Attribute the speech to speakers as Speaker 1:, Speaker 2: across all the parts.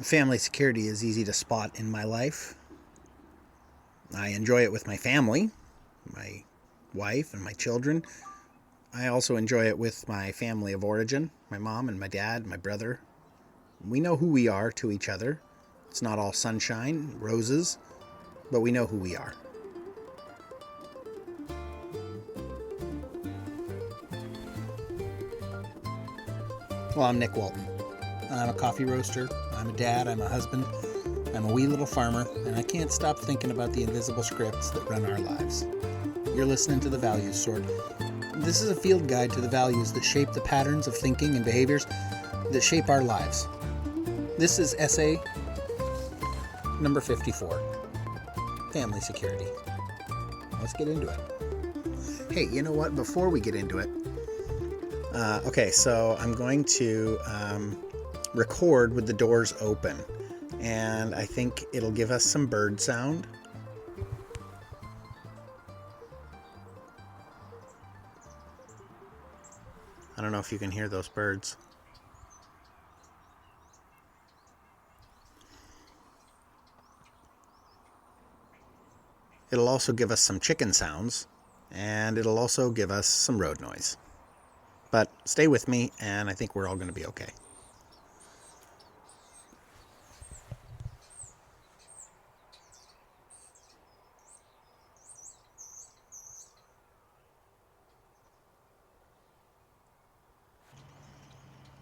Speaker 1: Family security is easy to spot in my life. I enjoy it with my family, my wife and my children. I also enjoy it with my family of origin, my mom and my dad, my brother. We know who we are to each other. It's not all sunshine, roses, but we know who we are. Well, I'm Nick Walton. I'm a coffee roaster, I'm a dad, I'm a husband, I'm a wee little farmer, and I can't stop thinking about the invisible scripts that run our lives. You're listening to The Values Sword. This is a field guide to the values that shape the patterns of thinking and behaviors that shape our lives. This is essay number 54, Family Security. Let's get into it. Hey, you know what? Before we get into it, so I'm going to record with the doors open, and I think it'll give us some bird sound. I don't know if you can hear those birds. It'll also give us some chicken sounds, and it'll also give us some road noise. But stay with me, and I think we're all going to be okay.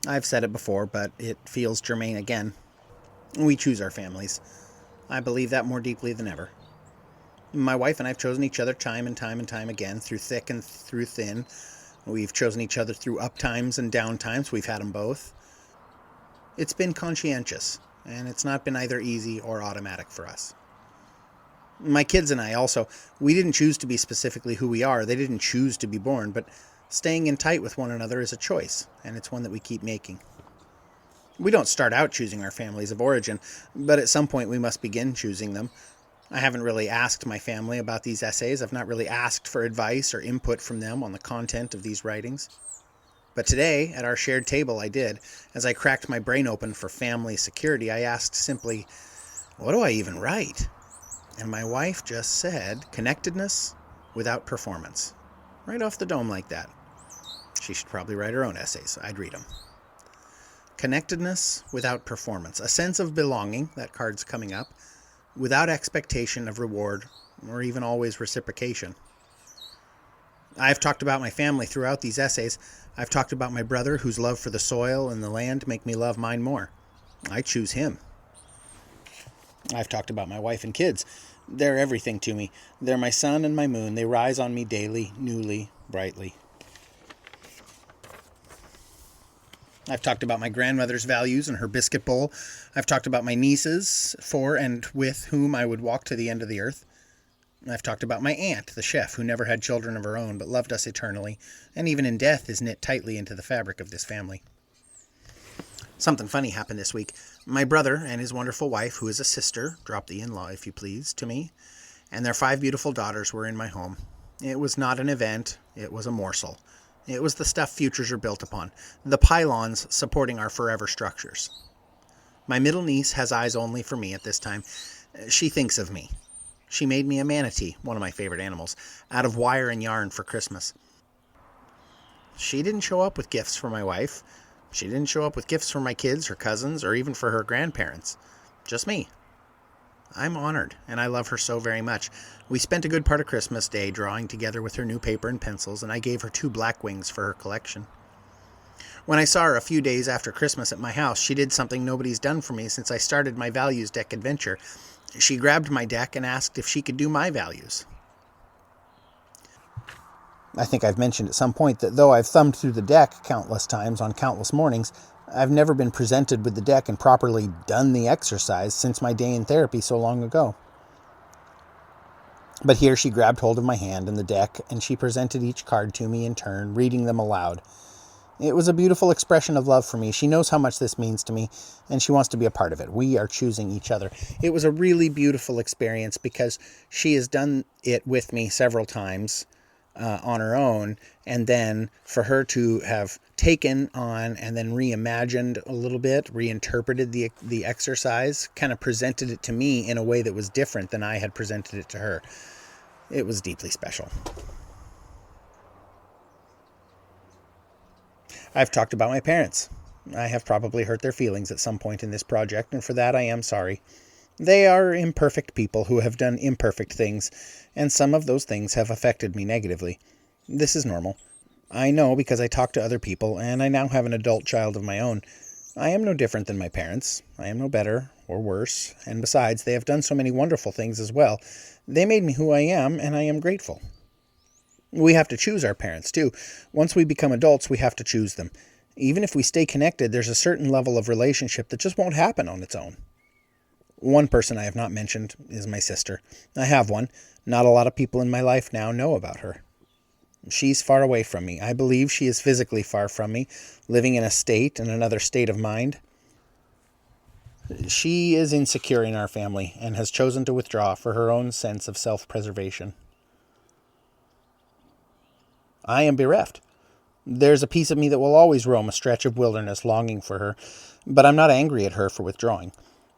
Speaker 1: I've said it before, but it feels germane again. We choose our families. I believe that more deeply than ever. My wife and I have chosen each other time and time and time again, through thick and through thin. We've chosen each other through up times and down times. We've had them both. It's been conscientious, and it's not been either easy or automatic for us. My kids and I also, we didn't choose to be specifically who we are. They didn't choose to be born, but staying in tight with one another is a choice, and it's one that we keep making. We don't start out choosing our families of origin, but at some point we must begin choosing them. I haven't really asked my family about these essays. I've not really asked for advice or input from them on the content of these writings. But today, at our shared table, I did. As I cracked my brain open for family security, I asked simply, what do I even write? And my wife just said, connectedness without performance. Right off the dome like that. She should probably write her own essays. I'd read them. Connectedness without performance. A sense of belonging, that card's coming up, without expectation of reward or even always reciprocation. I've talked about my family throughout these essays. I've talked about my brother, whose love for the soil and the land make me love mine more. I choose him. I've talked about my wife and kids. They're everything to me. They're my sun and my moon. They rise on me daily, newly, brightly. I've talked about my grandmother's values and her biscuit bowl. I've talked about my nieces, for and with whom I would walk to the end of the earth. I've talked about my aunt, the chef, who never had children of her own, but loved us eternally, and even in death is knit tightly into the fabric of this family. Something funny happened this week. My brother and his wonderful wife, who is a sister, drop the in-law if you please, to me, and their 5 beautiful daughters were in my home. It was not an event, it was a morsel. It was the stuff futures are built upon, the pylons supporting our forever structures. My middle niece has eyes only for me at this time. She thinks of me. She made me a manatee, one of my favorite animals, out of wire and yarn for Christmas. She didn't show up with gifts for my wife. She didn't show up with gifts for my kids, her cousins, or even for her grandparents. Just me. I'm honored, and I love her so very much. We spent a good part of Christmas Day drawing together with her new paper and pencils, and I gave her 2 black wings for her collection. When I saw her a few days after Christmas at my house, she did something nobody's done for me since I started my values deck adventure. She grabbed my deck and asked if she could do my values. I think I've mentioned at some point that though I've thumbed through the deck countless times on countless mornings, I've never been presented with the deck and properly done the exercise since my day in therapy so long ago. But here she grabbed hold of my hand and the deck, and she presented each card to me in turn, reading them aloud. It was a beautiful expression of love for me. She knows how much this means to me, and she wants to be a part of it. We are choosing each other. It was a really beautiful experience because she has done it with me several times. on her own, and then for her to have taken on and then reimagined a little bit, reinterpreted the exercise, kind of presented it to me in a way that was different than I had presented it to her. It was deeply special. I've talked about my parents. I have probably hurt their feelings at some point in this project, and for that I am sorry. They are imperfect people who have done imperfect things, and some of those things have affected me negatively. This is normal. I know because I talk to other people, and I now have an adult child of my own. I am no different than my parents. I am no better or worse, and besides, they have done so many wonderful things as well. They made me who I am, and I am grateful. We have to choose our parents, too. Once we become adults, we have to choose them. Even if we stay connected, there's a certain level of relationship that just won't happen on its own. One person I have not mentioned is my sister. I have one. Not a lot of people in my life now know about her. She's far away from me. I believe she is physically far from me, living in another state of mind. She is insecure in our family and has chosen to withdraw for her own sense of self-preservation. I am bereft. There's a piece of me that will always roam a stretch of wilderness longing for her, but I'm not angry at her for withdrawing.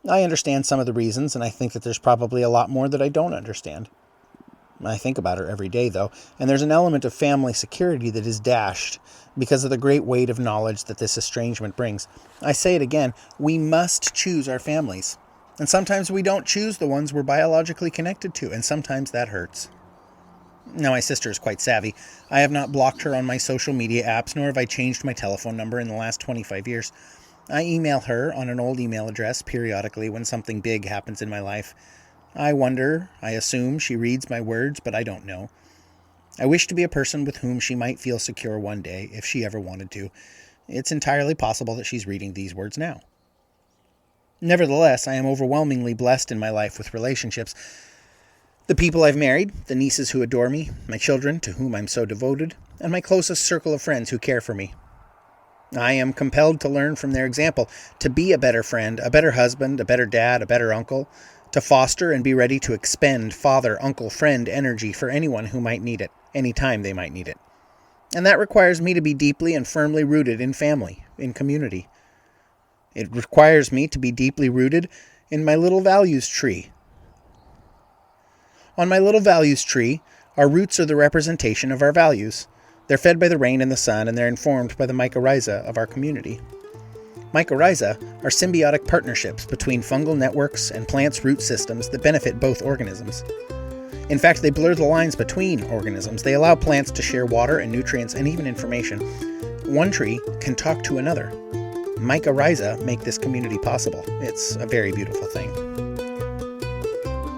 Speaker 1: I understand some of the reasons, and I think that there's probably a lot more that I don't understand. I think about her every day, though, and there's an element of family security that is dashed because of the great weight of knowledge that this estrangement brings. I say it again, we must choose our families. And sometimes we don't choose the ones we're biologically connected to, and sometimes that hurts. Now, my sister is quite savvy. I have not blocked her on my social media apps, nor have I changed my telephone number in the last 25 years. I email her on an old email address periodically when something big happens in my life. I assume she reads my words, but I don't know. I wish to be a person with whom she might feel secure one day, if she ever wanted to. It's entirely possible that she's reading these words now. Nevertheless, I am overwhelmingly blessed in my life with relationships. The people I've married, the nieces who adore me, my children to whom I'm so devoted, and my closest circle of friends who care for me. I am compelled to learn from their example, to be a better friend, a better husband, a better dad, a better uncle, to foster and be ready to expend father, uncle, friend energy for anyone who might need it, any time they might need it. And that requires me to be deeply and firmly rooted in family, in community. It requires me to be deeply rooted in my little values tree. On my little values tree, our roots are the representation of our values. They're fed by the rain and the sun, and they're informed by the mycorrhiza of our community. Mycorrhiza are symbiotic partnerships between fungal networks and plants' root systems that benefit both organisms. In fact, they blur the lines between organisms. They allow plants to share water and nutrients and even information. One tree can talk to another. Mycorrhiza make this community possible. It's a very beautiful thing.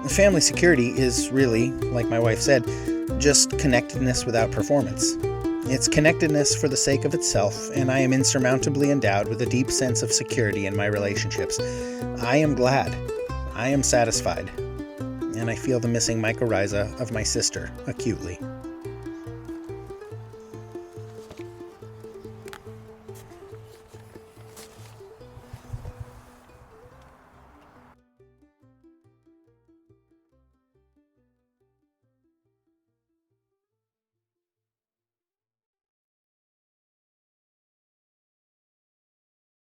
Speaker 1: Family security is really, like my wife said, just connectedness without performance. It's connectedness for the sake of itself, and I am insurmountably endowed with a deep sense of security in my relationships. I am glad. I am satisfied. And I feel the missing mycorrhiza of my sister acutely.